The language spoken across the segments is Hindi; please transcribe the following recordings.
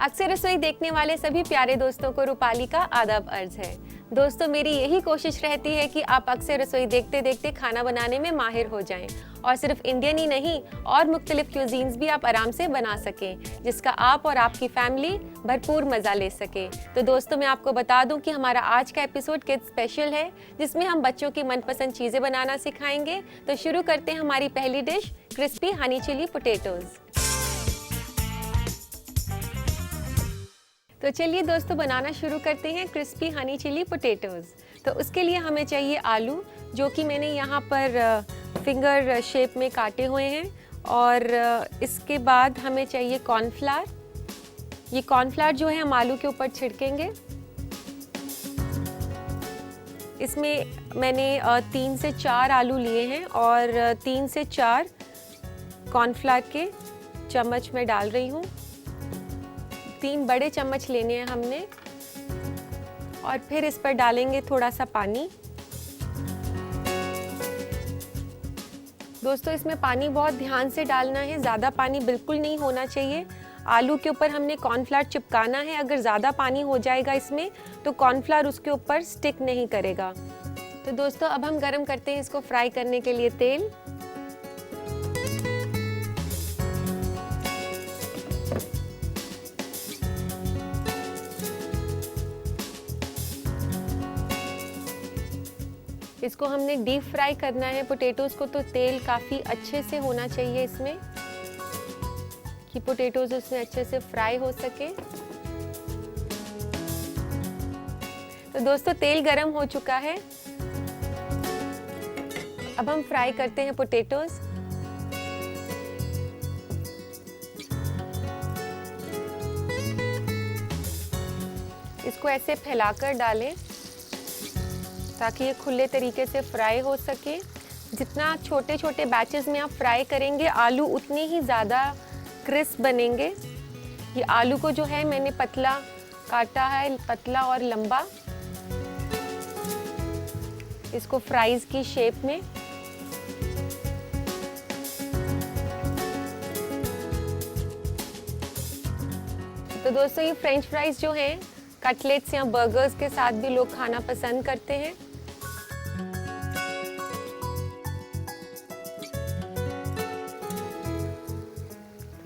अक्सर रसोई देखने वाले सभी प्यारे दोस्तों को रूपाली का आदाब अर्ज है। दोस्तों, मेरी यही कोशिश रहती है कि आप अक्सर रसोई देखते देखते खाना बनाने में माहिर हो जाएं और सिर्फ इंडियन ही नहीं और मुख्तलिफ क्यूजीन्स भी आप आराम से बना सकें, जिसका आप और आपकी फैमिली भरपूर मज़ा ले सके। तो दोस्तों, मैं आपको बता दूं कि हमारा आज का एपिसोड किड्स स्पेशल है, जिसमें हम बच्चों की मनपसंद चीज़ें बनाना सिखाएंगे। तो शुरू करते हैं हमारी पहली dish, crispy honey chilli potatoes. तो चलिए दोस्तों, बनाना शुरू करते हैं क्रिस्पी हनी चिली पोटैटोज़। तो उसके लिए हमें चाहिए आलू, जो कि मैंने यहाँ पर फिंगर शेप में काटे हुए हैं, और इसके बाद हमें चाहिए कॉर्नफ्लावर। ये कॉर्नफ्लावर जो है हम आलू के ऊपर छिड़केंगे। इसमें मैंने 3 से 4 आलू लिए हैं और 3 से 4 कॉर्नफ्लावर के चम्मच में डाल रही हूँ। 3 बड़े चम्मच लेने हैं हमने, और फिर इस पर डालेंगे थोड़ा सा पानी। दोस्तों, इसमें पानी बहुत ध्यान से डालना है, ज़्यादा पानी बिल्कुल नहीं होना चाहिए। आलू के ऊपर हमने कॉर्नफ्लावर चिपकाना है। अगर ज़्यादा पानी हो जाएगा इसमें तो कॉर्नफ्लावर उसके ऊपर स्टिक नहीं करेगा। तो दोस्तों, अब हम गरम करते हैं इसको फ्राई करने के लिए तेल। इसको हमने डीप फ्राई करना है पोटैटोज़ को, तो तेल काफ़ी अच्छे से होना चाहिए इसमें, कि पोटैटोज़ उसमें अच्छे से फ्राई हो सके। तो दोस्तों, तेल गरम हो चुका है। अब हम फ्राई करते हैं पोटैटोज़। इसको ऐसे फैलाकर डालें ताकि ये खुले तरीके से फ्राई हो सके। जितना छोटे छोटे बैचेस में आप फ्राई करेंगे, आलू उतने ही ज़्यादा क्रिस्प बनेंगे। ये आलू को जो है मैंने पतला काटा है, पतला और लंबा, इसको फ्राइज़ की शेप में। तो दोस्तों, ये फ्रेंच फ्राइज़ जो हैं कटलेट्स या बर्गर्स के साथ भी लोग खाना पसंद करते हैं।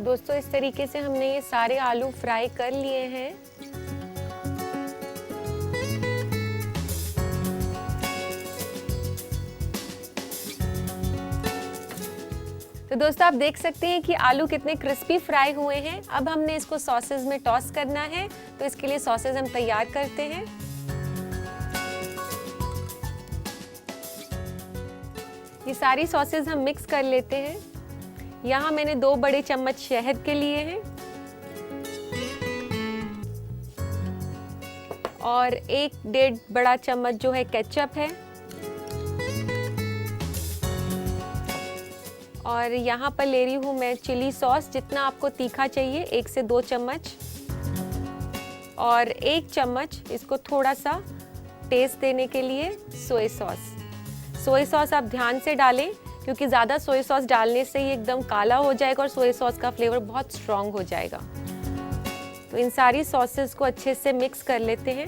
दोस्तों, इस तरीके से हमने ये सारे आलू फ्राई कर लिए हैं। तो दोस्तों, आप देख सकते हैं कि आलू कितने क्रिस्पी फ्राई हुए हैं। अब हमने इसको सॉसेज में टॉस करना है, तो इसके लिए सॉसेज हम तैयार करते हैं। ये सारी सॉसेज हम मिक्स कर लेते हैं। यहाँ मैंने 2 बड़े चम्मच शहद के लिए हैं और 1-1.5 बड़ा चम्मच जो है केचप है, और यहाँ पर ले रही हूँ मैं चिली सॉस, जितना आपको तीखा चाहिए 1 से 2 चम्मच, और 1 चम्मच इसको थोड़ा सा टेस्ट देने के लिए सोया सॉस। सोया सॉस आप ध्यान से डालें, क्योंकि ज़्यादा सोया सॉस डालने से ये एकदम काला हो जाएगा और सोया सॉस का फ्लेवर बहुत स्ट्रॉन्ग हो जाएगा। तो इन सारी सॉसेस को अच्छे से मिक्स कर लेते हैं।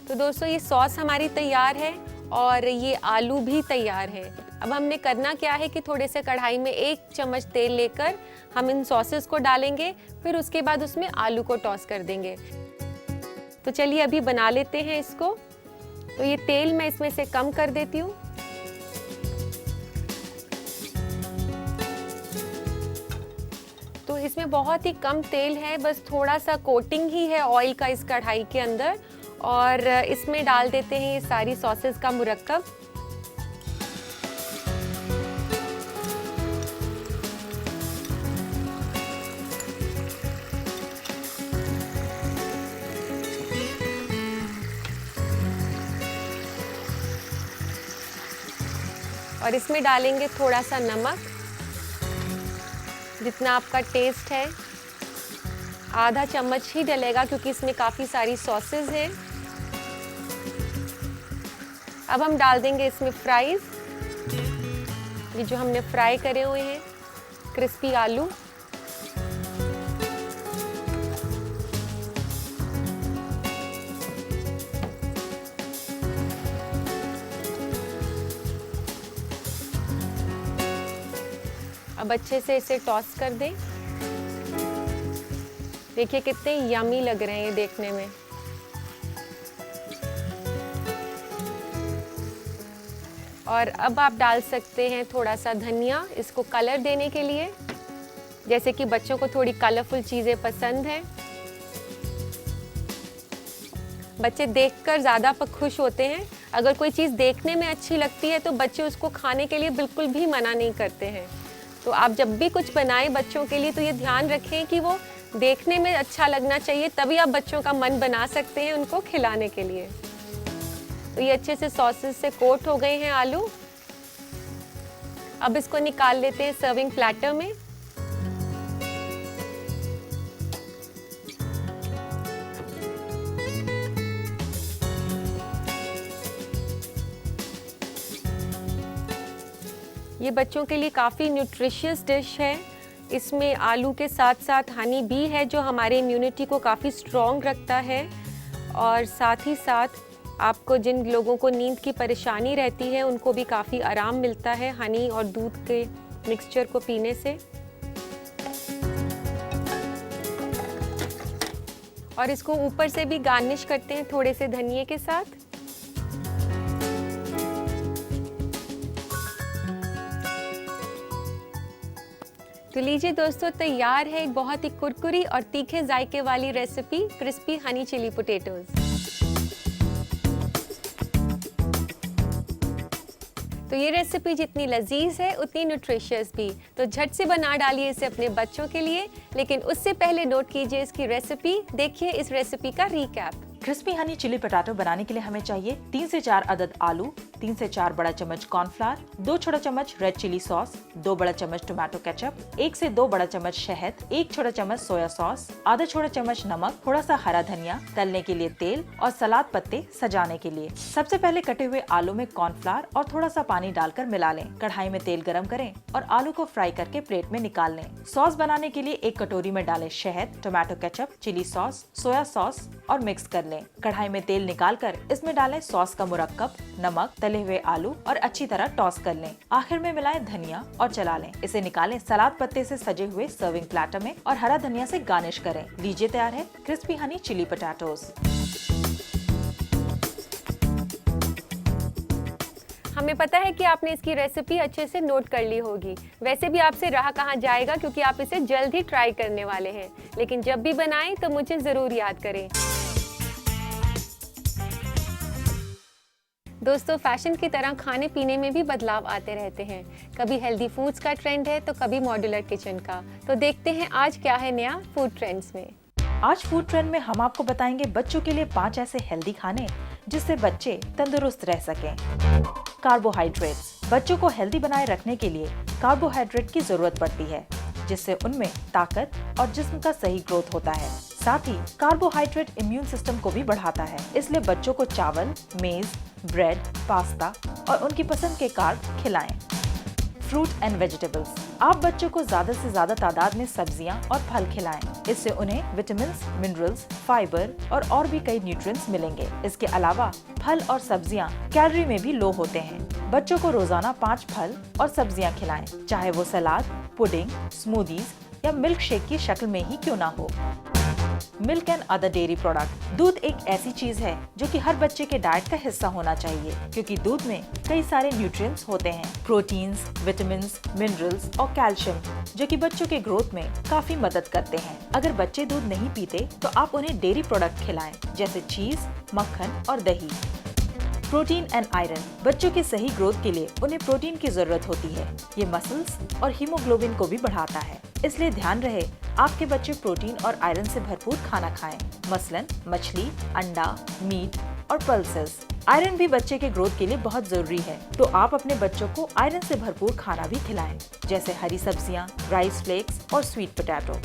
तो दोस्तों, ये सॉस हमारी तैयार है और ये आलू भी तैयार है। अब हमने करना क्या है कि थोड़े से कढ़ाई में 1 चम्मच तेल लेकर हम इन सॉसेस को डालेंगे, फिर उसके बाद उसमें आलू को टॉस कर देंगे। तो चलिए अभी बना लेते हैं इसको। तो ये तेल मैं इसमें से कम कर देती हूँ। तो इसमें बहुत ही कम तेल है, बस थोड़ा सा कोटिंग ही है ऑयल का इस कढ़ाई के अंदर, और इसमें डाल देते हैं ये सारी सॉसेस का मुरक्कब। और इसमें डालेंगे थोड़ा सा नमक, जितना आपका टेस्ट है। आधा चम्मच ही डलेगा, क्योंकि इसमें काफ़ी सारी सॉसेस हैं। अब हम डाल देंगे इसमें फ्राइज़। ये जो हमने फ्राई करे हुए हैं क्रिस्पी आलू, अब अच्छे से इसे टॉस कर दें। देखिए कितने यमी लग रहे हैं ये देखने में। और अब आप डाल सकते हैं थोड़ा सा धनिया, इसको कलर देने के लिए, जैसे कि बच्चों को थोड़ी कलरफुल चीज़ें पसंद हैं। बच्चे देखकर ज़्यादा खुश होते हैं। अगर कोई चीज़ देखने में अच्छी लगती है तो बच्चे उसको खाने के लिए बिल्कुल भी मना नहीं करते हैं। तो आप जब भी कुछ बनाएं बच्चों के लिए तो ये ध्यान रखें कि वो देखने में अच्छा लगना चाहिए, तभी आप बच्चों का मन बना सकते हैं उनको खिलाने के लिए। तो ये अच्छे से सॉसेस से कोट हो गए हैं आलू। अब इसको निकाल लेते हैं सर्विंग प्लेटर में। ये बच्चों के लिए काफ़ी न्यूट्रिशियस डिश है। इसमें आलू के साथ साथ हनी बी है जो हमारे इम्यूनिटी को काफ़ी स्ट्रॉन्ग रखता है, और साथ ही साथ आपको जिन लोगों को नींद की परेशानी रहती है उनको भी काफ़ी आराम मिलता है हनी और दूध के मिक्सचर को पीने से। और इसको ऊपर से भी गार्निश करते हैं थोड़े से धनिये के साथ। तो लीजिए दोस्तों, तैयार है एक बहुत ही कुरकुरी और तीखे जायके वाली recipe crispy honey chilli potatoes. तो ये रेसिपी जितनी लजीज है उतनी न्यूट्रिशियस भी। तो झट से बना डालिए इसे अपने बच्चों के लिए, लेकिन उससे पहले नोट कीजिए इसकी रेसिपी। देखिए इस रेसिपी का recap. Crispy honey chilli potato बनाने के लिए हमें चाहिए 3 से 4 अदद आलू, 3 से 4 बड़ा चम्मच कॉर्नफ्लावर, 2 छोटा चम्मच रेड चिली सॉस, 2 बड़ा चम्मच टोमेटो केचप, 1 से 2 बड़ा चम्मच शहद, 1 छोटा चम्मच सोया सॉस, आधा छोटा चम्मच नमक, थोड़ा सा हरा धनिया, तलने के लिए तेल और सलाद पत्ते सजाने के लिए। सबसे पहले कटे हुए आलू में कॉर्नफ्लावर और थोड़ा सा पानी डालकर मिला लें। कढ़ाई में तेल गरम करें और आलू को फ्राई करके प्लेट में निकाल लें। सॉस बनाने के लिए एक कटोरी में डालें शहद, tomato ketchup, chilli sauce, soya sauce और मिक्स कर लें। कढ़ाई में तेल निकालकर इसमें डालें सॉस का मुरक्कब, नमक, तले हुए आलू और अच्छी तरह टॉस कर लें। आखिर में मिलाएं धनिया और चला लें। इसे निकालें सलाद पत्ते से सजे हुए सर्विंग प्लेटर में और हरा धनिया से गार्निश करें। लीजिए तैयार है क्रिस्पी हनी चिली पोटैटोज। हमें पता है कि आपने इसकी रेसिपी अच्छे से नोट कर ली होगी। वैसे भी आपसे रहा कहाँ जाएगा क्योंकि आप इसे जल्द ही ट्राई करने वाले हैं। लेकिन जब भी बनाएं तो मुझे ज़रूर याद करें। दोस्तों, फैशन की तरह खाने पीने में भी बदलाव आते रहते हैं। कभी हेल्दी फूड्स का ट्रेंड है तो कभी मॉड्यूलर किचन का। तो देखते हैं आज क्या है नया फूड ट्रेंड्स में। आज फूड ट्रेंड में हम आपको बताएंगे बच्चों के लिए 5 ऐसे हेल्दी खाने जिससे बच्चे तंदुरुस्त रह सकें। कार्बोहाइड्रेट्स। बच्चों को हेल्दी बनाए रखने के लिए कार्बोहाइड्रेट की जरूरत पड़ती है, जिससे उनमें ताकत और जिस्म का सही ग्रोथ होता है। साथ ही कार्बोहाइड्रेट इम्यून सिस्टम को भी बढ़ाता है। इसलिए बच्चों को चावल, मेज, ब्रेड, पास्ता और उनकी पसंद के कार्ब खिलाएं। Fruit and vegetables. आप बच्चों को ज्यादा से ज्यादा तादाद में सब्जियां और फल खिलाएं। इससे उन्हें विटामिन्स, मिनरल्स, फाइबर और भी कई न्यूट्रिएंट्स मिलेंगे। इसके अलावा फल और सब्जियां कैलोरी में भी लो होते हैं। बच्चों को रोजाना 5 फल और सब्जियां खिलाएं, चाहे वो सलाद, पुडिंग, स्मूदीज या मिल्क शेक की शक्ल में ही क्यों ना हो। Milk and other dairy product. दूध एक ऐसी चीज है जो कि हर बच्चे के डाइट का हिस्सा होना चाहिए, क्योंकि दूध में कई सारे न्यूट्रिएंट्स होते हैं, प्रोटीन्स, विटामिन्स, मिनरल्स और कैल्शियम, जो कि बच्चों के ग्रोथ में काफी मदद करते हैं। अगर बच्चे दूध नहीं पीते तो आप उन्हें डेयरी प्रोडक्ट खिलाएं, जैसे चीज, मक्खन और दही। Protein and iron. बच्चों के सही ग्रोथ के लिए उन्हें प्रोटीन की जरूरत होती है। ये मसल्स और हीमोग्लोबिन को भी बढ़ाता है, इसलिए ध्यान रहे आपके बच्चे प्रोटीन और आयरन से भरपूर खाना खाएं, मसलन मछली, अंडा, मीट और पल्सेस। आयरन भी बच्चे के ग्रोथ के लिए बहुत जरूरी है, तो आप अपने बच्चों को आयरन से भरपूर खाना भी खिलाएं, जैसे हरी सब्जियां, राइस फ्लेक्स और स्वीट पोटैटो।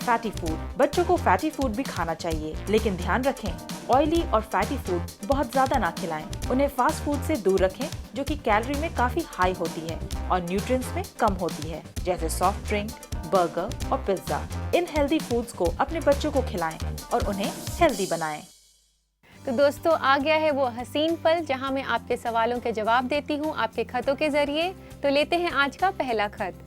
Fatty food. बच्चों को फैटी फूड भी खाना चाहिए, लेकिन ध्यान रखें ऑयली और फैटी फूड बहुत ज्यादा ना खिलाएं। उन्हें फास्ट फूड से दूर रखें, जो कि कैलोरी में काफी हाई होती है और न्यूट्रिएंट्स में कम होती है, जैसे सॉफ्ट ड्रिंक, बर्गर और पिज्जा। इन हेल्दी फूड्स को अपने बच्चों को खिलाएं और उन्हें हेल्दी बनाएं। तो दोस्तों, आ गया है वो हसीन पल जहां मैं आपके सवालों के जवाब देती हूं आपके खतों के जरिए। तो लेते हैं आज का पहला खत।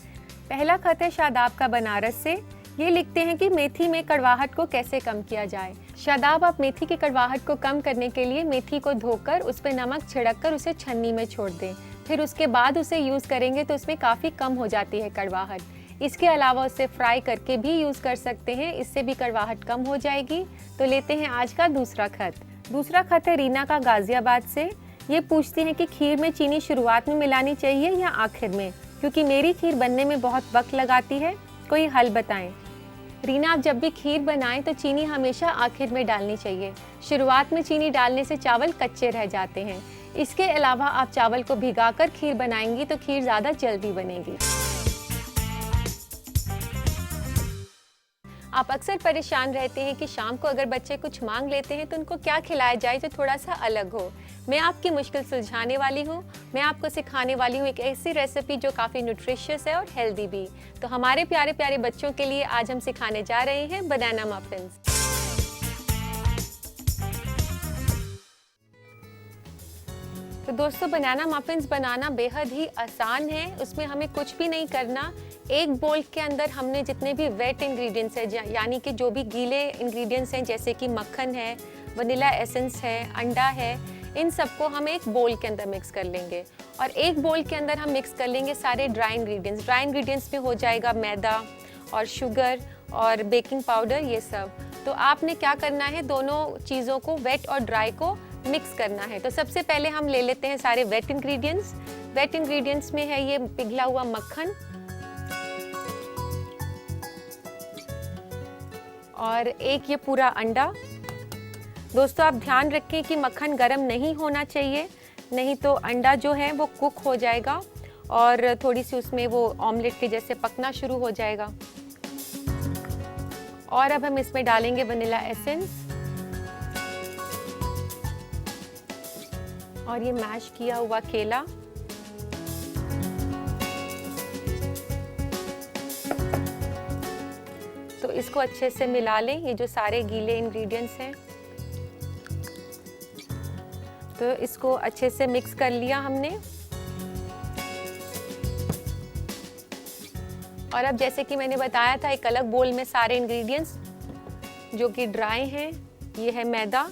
पहला खत है शादाब का बनारस से। ये लिखते हैं कि मेथी में कड़वाहट को कैसे कम किया जाए। शादाब, आप मेथी की कड़वाहट को कम करने के लिए मेथी को धोकर उस पर नमक छिड़ककर उसे छन्नी में छोड़ दें। फिर उसके बाद उसे यूज़ करेंगे तो उसमें काफ़ी कम हो जाती है कड़वाहट। इसके अलावा उसे फ्राई करके भी यूज़ कर सकते हैं, इससे भी कड़वाहट कम हो जाएगी। तो लेते हैं आज का दूसरा खत। दूसरा खत है रीना का गाजियाबाद से। ये पूछती हैं कि खीर में चीनी शुरुआत में मिलानी चाहिए या आखिर में, क्योंकि मेरी खीर बनने में बहुत वक्त लगाती है, कोई हल बताएं। रीना, आप जब भी खीर बनाएं तो चीनी हमेशा आखिर में डालनी चाहिए। शुरुआत में चीनी डालने से चावल कच्चे रह जाते हैं। इसके अलावा आप चावल को भिगाकर खीर बनाएंगी तो खीर ज़्यादा जल्दी बनेगी। आप अक्सर परेशान रहते हैं कि शाम को अगर बच्चे कुछ मांग लेते हैं तो उनको क्या खिलाया जाए जो थोड़ा सा अलग हो। मैं आपकी मुश्किल सुलझाने वाली हूँ। मैं आपको सिखाने वाली हूँ एक ऐसी रेसिपी जो काफ़ी न्यूट्रिशियस है और हेल्दी भी। तो हमारे प्यारे प्यारे बच्चों के लिए आज हम सिखाने जा रहे हैं बनाना मफिन्स। तो दोस्तों, बनाना मफिन्स बनाना बेहद ही आसान है। उसमें हमें कुछ भी नहीं करना। एक बोल के अंदर हमने जितने भी वेट इंग्रेडिएंट्स हैं, यानी कि जो भी गीले इंग्रेडिएंट्स हैं, जैसे कि मक्खन है, वनीला एसेंस है, अंडा है, इन सबको हम एक बोल के अंदर मिक्स कर लेंगे। और एक बोल के अंदर हम मिक्स कर लेंगे सारे ड्राई इंग्रेडिएंट्स। ड्राई इंग्रेडिएंट्स में हो जाएगा मैदा और शुगर और बेकिंग पाउडर, ये सब। तो आपने क्या करना है, दोनों चीज़ों को, वेट और ड्राई को मिक्स करना है। तो सबसे पहले हम ले लेते हैं सारे वेट इंग्रेडिएंट्स। वेट इंग्रेडिएंट्स में है ये पिघला हुआ मक्खन और एक ये पूरा अंडा। दोस्तों, आप ध्यान रखें कि मक्खन गर्म नहीं होना चाहिए, नहीं तो अंडा जो है वो कुक हो जाएगा और थोड़ी सी उसमें वो ऑमलेट के जैसे पकना शुरू हो जाएगा। और अब हम इसमें डालेंगे वनीला एसेंस और ये मैश किया हुआ केला। तो इसको अच्छे से मिला लें, ये जो सारे गीले इंग्रेडिएंट्स हैं। तो इसको अच्छे से मिक्स कर लिया हमने। और अब जैसे कि मैंने बताया था, एक अलग बोल में सारे इंग्रेडिएंट्स जो कि ड्राई हैं, ये है मैदा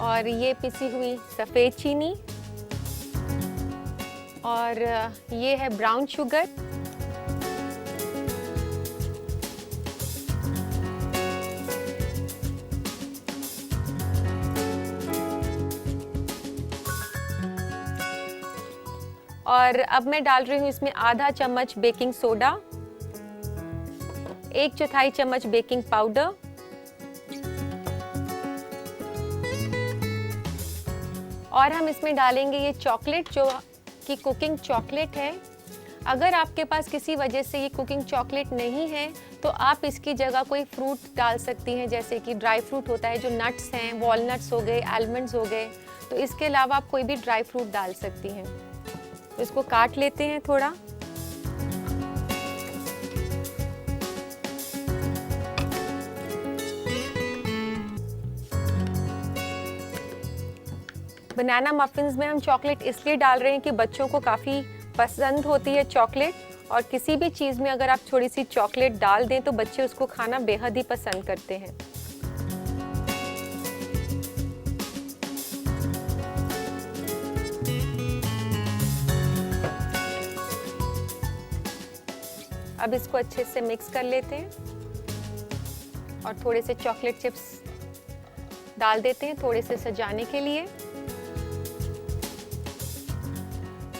और ये पिसी हुई सफ़ेद चीनी और ये है ब्राउन शुगर और अब मैं डाल रही हूँ इसमें आधा चम्मच बेकिंग सोडा, 1/4 चम्मच बेकिंग पाउडर और हम इसमें डालेंगे ये चॉकलेट जो कि कुकिंग चॉकलेट है। अगर आपके पास किसी वजह से ये कुकिंग चॉकलेट नहीं है तो आप इसकी जगह कोई फ्रूट डाल सकती हैं, जैसे कि ड्राई फ्रूट होता है जो नट्स हैं, वॉलनट्स हो गए, आलमंड्स हो गए। तो इसके अलावा आप कोई भी ड्राई फ्रूट डाल सकती हैं। तो इसको काट लेते हैं थोड़ा। बनाना मफिन्स में हम चॉकलेट इसलिए डाल रहे हैं कि बच्चों को काफ़ी पसंद होती है चॉकलेट, और किसी भी चीज़ में अगर आप थोड़ी सी चॉकलेट डाल दें तो बच्चे उसको खाना बेहद ही पसंद करते हैं। अब इसको अच्छे से मिक्स कर लेते हैं और थोड़े से चॉकलेट चिप्स डाल देते हैं थोड़े से सजाने के लिए।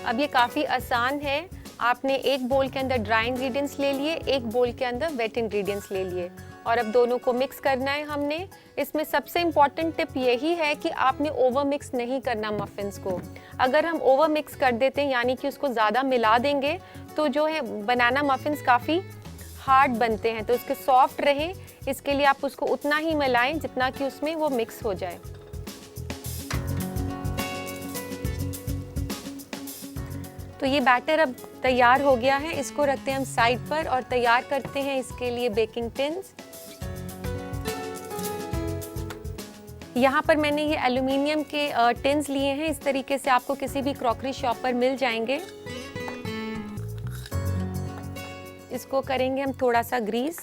अब ये काफ़ी आसान है। आपने एक बोल के अंदर ड्राई इंग्रेडिएंट्स ले लिए, एक बोल के अंदर वेट इंग्रेडिएंट्स ले लिए और अब दोनों को मिक्स करना है हमने। इसमें सबसे इम्पॉर्टेंट टिप यही है कि आपने ओवर मिक्स नहीं करना मफ़िन्स को। अगर हम ओवर मिक्स कर देते हैं यानी कि उसको ज़्यादा मिला देंगे तो जो है बनाना मफ़िन्स काफ़ी हार्ड बनते हैं। तो इसके सॉफ्ट रहे इसके लिए आप उसको उतना ही मिलाएं जितना कि उसमें वो मिक्स हो जाए। तो ये बैटर अब तैयार हो गया है, इसको रखते हैं हम साइड पर और तैयार करते हैं इसके लिए बेकिंग टिन्स। यहाँ पर मैंने ये एल्युमिनियम के टिन्स लिए हैं, इस तरीके से आपको किसी भी क्रॉकरी शॉप पर मिल जाएंगे। इसको करेंगे हम थोड़ा सा ग्रीस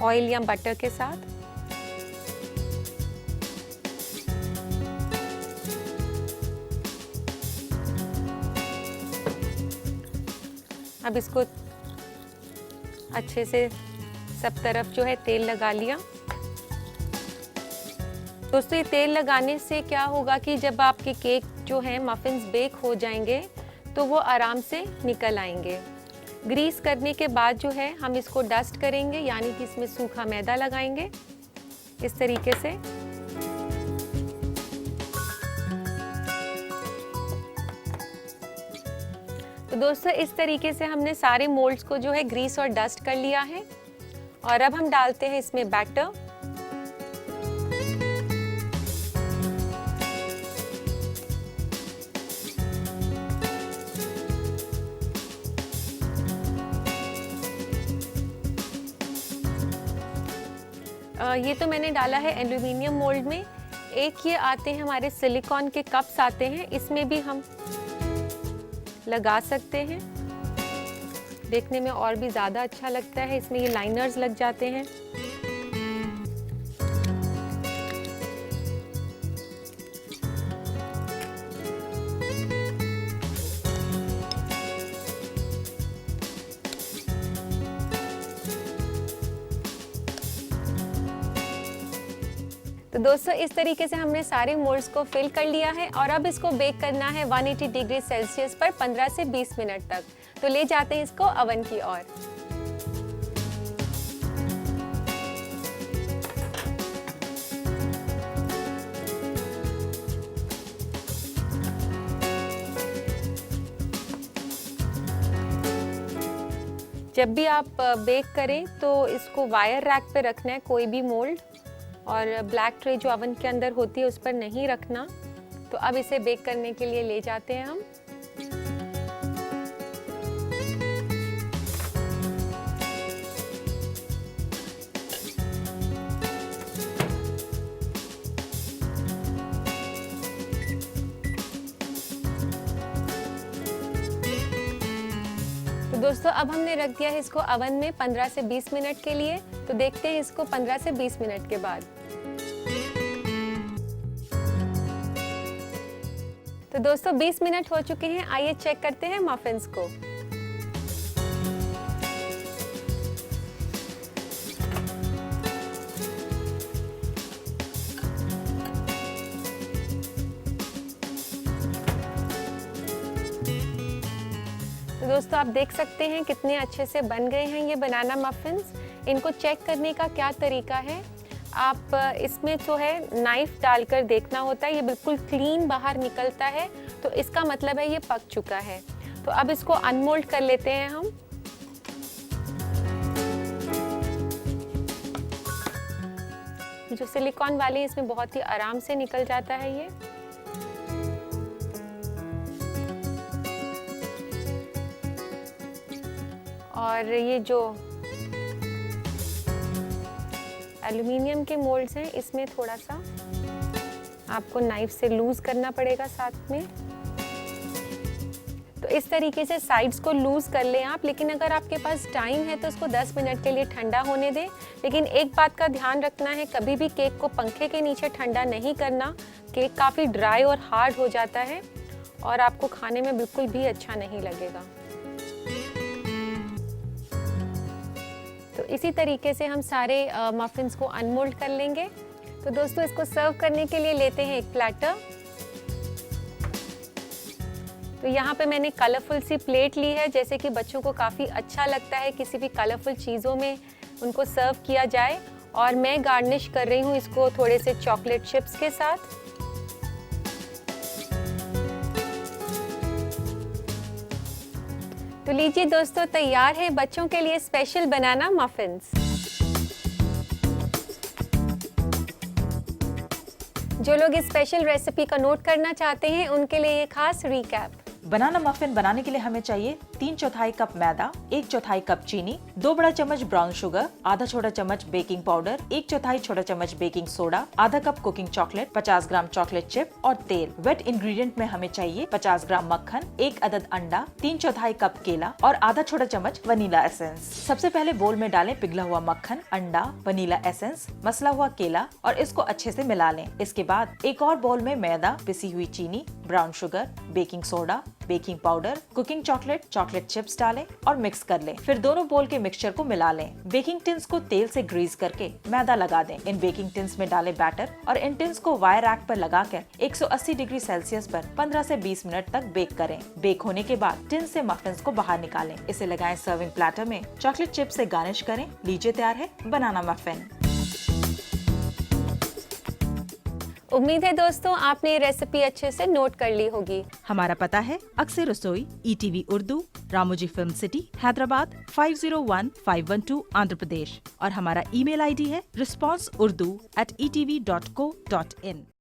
ऑयल या बटर के साथ। अब इसको अच्छे से सब तरफ जो है तेल लगा लिया। दोस्तों ये तेल लगाने से क्या होगा कि जब आपके केक जो है मफ़िन्स बेक हो जाएंगे तो वो आराम से निकल आएंगे। ग्रीस करने के बाद जो है हम इसको डस्ट करेंगे यानी कि इसमें सूखा मैदा लगाएंगे इस तरीके से। तो दोस्तों इस तरीके से हमने सारे मोल्ड्स को जो है ग्रीस और डस्ट कर लिया है और अब हम डालते हैं इसमें बैटर। ये तो मैंने डाला है एल्युमिनियम मोल्ड में। एक ये आते हैं हमारे सिलिकॉन के कप्स आते हैं, इसमें भी हम लगा सकते हैं, देखने में और भी ज़्यादा अच्छा लगता है। इसमें ये लाइनर्स लग जाते हैं। तो दोस्तों इस तरीके से हमने सारे मोल्ड्स को फिल कर लिया है और अब इसको बेक करना है 180 डिग्री सेल्सियस पर 15 से 20 मिनट तक। तो ले जाते हैं इसको ओवन की ओर। जब भी आप बेक करें तो इसको वायर रैक पे रखना है, कोई भी मोल्ड, और ब्लैक ट्रे जो ओवन के अंदर होती है उस पर नहीं रखना। तो अब इसे बेक करने के लिए ले जाते हैं हम। तो दोस्तों अब हमने रख दिया है इसको ओवन में 15 से 20 मिनट के लिए। तो देखते हैं इसको 15 से 20 मिनट के बाद। तो दोस्तों 20 मिनट हो चुके हैं, आइए चेक करते हैं मफ़िन्स को। तो दोस्तों आप देख सकते हैं कितने अच्छे से बन गए हैं ये बनाना मफ़िन्स। इनको चेक करने का क्या तरीका है, आप इसमें जो है नाइफ डालकर देखना होता है। ये बिल्कुल क्लीन बाहर निकलता है तो इसका मतलब है ये पक चुका है। तो अब इसको अनमोल्ड कर लेते हैं हम। जो सिलिकॉन वाले हैं इसमें बहुत ही आराम से निकल जाता है ये। और ये जो एल्युमिनियम के मोल्ड्स हैं इसमें थोड़ा सा आपको नाइफ से लूज करना पड़ेगा साथ में। तो इस तरीके से साइड्स को लूज कर लें आप, लेकिन अगर आपके पास टाइम है तो उसको 10 मिनट के लिए ठंडा होने दें। लेकिन एक बात का ध्यान रखना है, कभी भी केक को पंखे के नीचे ठंडा नहीं करना। केक काफ़ी ड्राई और हार्ड हो जाता है और आपको खाने में बिल्कुल भी अच्छा नहीं लगेगा। तो इसी तरीके से हम सारे मफ़िन्स को अनमोल्ड कर लेंगे। तो दोस्तों इसको सर्व करने के लिए लेते हैं एक प्लेटर। तो यहाँ पे मैंने कलरफुल सी प्लेट ली है, जैसे कि बच्चों को काफ़ी अच्छा लगता है किसी भी कलरफुल चीज़ों में उनको सर्व किया जाए। और मैं गार्निश कर रही हूँ इसको थोड़े से चॉकलेट चिप्स के साथ। तो लीजिए दोस्तों, तैयार है बच्चों के लिए स्पेशल बनाना मफिन्स। जो लोग इस स्पेशल रेसिपी का नोट करना चाहते हैं उनके लिए ये खास रिकैप। बनाना मफिन बनाने के लिए हमें चाहिए 3/4 कप मैदा, 1/4 कप चीनी, 2 बड़ा चम्मच ब्राउन शुगर, आधा छोटा चम्मच बेकिंग पाउडर, 1/4 छोटा चम्मच बेकिंग सोडा, आधा कप कुकिंग चॉकलेट, 50 ग्राम चॉकलेट चिप और तेल। वेट इंग्रेडिएंट में हमें चाहिए 50 ग्राम मक्खन, 1 अदद अंडा, 3/4 कप केला और आधा छोटा चम्मच वनीला एसेंस। सबसे पहले बोल में डालें पिघला हुआ मक्खन, अंडा, वनीला एसेंस, मसला हुआ केला और इसको अच्छे से मिला लें। इसके बाद एक और बोल में मैदा, पिसी हुई चीनी, brown sugar, baking soda, baking powder, cooking chocolate, chocolate chips डालें और मिक्स कर लें। फिर दोनों बोल के मिक्सचर को मिला लें। बेकिंग टिन्स को तेल से ग्रीस करके मैदा लगा दें। इन बेकिंग टिन्स में डालें बैटर और इन टिन्स को वायर रैक पर लगाकर 180 डिग्री सेल्सियस पर 15 से 20 मिनट तक बेक करें। बेक होने के बाद टिन से मफिन्स को बाहर निकालें। इसे लगाएं सर्विंग प्लेटर में, चॉकलेट चिप से गार्निश करें। लीजिए तैयार है बनाना मफिन। उम्मीद है दोस्तों आपने ये रेसिपी अच्छे से नोट कर ली होगी। हमारा पता है अक्सर रसोई, ETV Urdu, Ramoji film city, Hyderabad 501512, Andhra Pradesh. और हमारा ईमेल ID है responseurdu@etv.co.in।